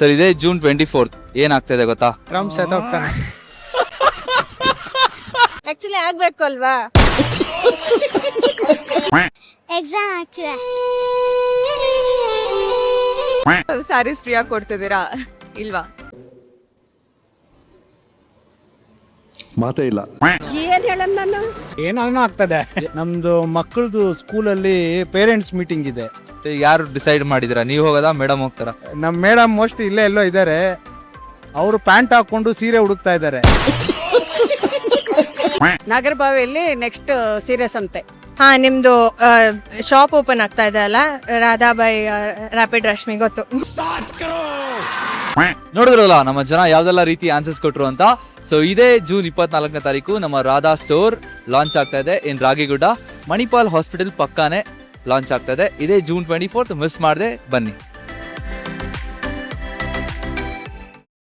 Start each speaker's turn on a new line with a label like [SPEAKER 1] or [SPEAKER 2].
[SPEAKER 1] Sir ಇದೇ June 24th ಏನಾಗ್ತಾ ಇದೆ ಗೊತ್ತಾ?
[SPEAKER 2] ಟ್ರಂಪ್ ಸತ್ತೋಗ್ತಾನೆ.
[SPEAKER 3] ಆಕ್ಚುಲಿ ಆಗ್ಬೇಕು ಅಲ್ವಾ?
[SPEAKER 4] ಎಕ್ಸಾಮ್ ಆಗ್ತಿದೆ.
[SPEAKER 3] ಸ್ಯಾರೀಸ್ ಫ್ರೀ ಆಗಿ ಕೊಡ್ತಿದ್ದೀರಾ ಇಲ್ವಾ?
[SPEAKER 5] ಮಾತೇ ಇಲ್ಲ.
[SPEAKER 3] ಏನ್ ಹೇಳೋದು ನಾನು?
[SPEAKER 2] ಏನಾದ್ರು ಆಗ್ತದೆ. ನಮ್ದು ಮಕ್ಕಳದು ಸ್ಕೂಲಲ್ಲಿ ಪೇರೆಂಟ್ಸ್ ಮೀಟಿಂಗ್ ಇದೆ.
[SPEAKER 1] ಯಾರು ಡಿಸೈಡ್ ಮಾಡಿದಿರಾ? ನೀವು ಹೋಗೋದಾ ಮೇಡಮ್ ಹೋಗ್ತಾರಾ?
[SPEAKER 2] ನಮ್ಮ ಮೇಡಮ್ ಮೋಸ್ಟ್ ಇಲ್ಲೇ ಎಲ್ಲೋ ಇದ್ದಾರೆ. ಅವರು ಪ್ಯಾಂಟ್ ಹಾಕೊಂಡು ಸೀರೆ ಹುಡುಕ್ತಾ ಇದ್ದಾರೆ.
[SPEAKER 3] ನಾಗರಬಾವಿಯಲ್ಲಿ ನೆಕ್ಸ್ಟ್ ಸೀರಿಯಸ್ ಅಂತೆ.
[SPEAKER 6] ಹಾ, ನಿಮ್ದು ಶಾಪ್ ಓಪನ್ ಆಗ್ತಾ ಇದೆ ಅಲ್ಲ, ರಾಧಾಬಾಯಿ ರ್ಯಾಪಿಡ್ ರಶ್ಮಿ ಗೊತ್ತು.
[SPEAKER 1] ನೋಡಿದ್ರಲ್ಲ ನಮ್ಮ ಜನ ಯಾವ್ದೆಲ್ಲ ರೀತಿ ಆನ್ಸರ್ಸ್ ಕೊಟ್ರು ಅಂತ. ಸೊ ಇದೇ June 24ನೇ ತಾರೀಕು ನಮ್ಮ ರಾಧಾ ಸ್ಟೋರ್ ಲಾಂಚ್ ಆಗ್ತಾ ಇದೆ ಇನ್ ರಾಗಿಗುಡ್ಡ. ಮಣಿಪಾಲ್ ಹಾಸ್ಪಿಟಲ್ ಪಕ್ಕಾನೆ ಲಾಂಚ್ ಆಗ್ತಾ ಇದೆ. ಇದೇ June 24th, ಮಿಸ್ ಮಾಡದೆ ಬನ್ನಿ.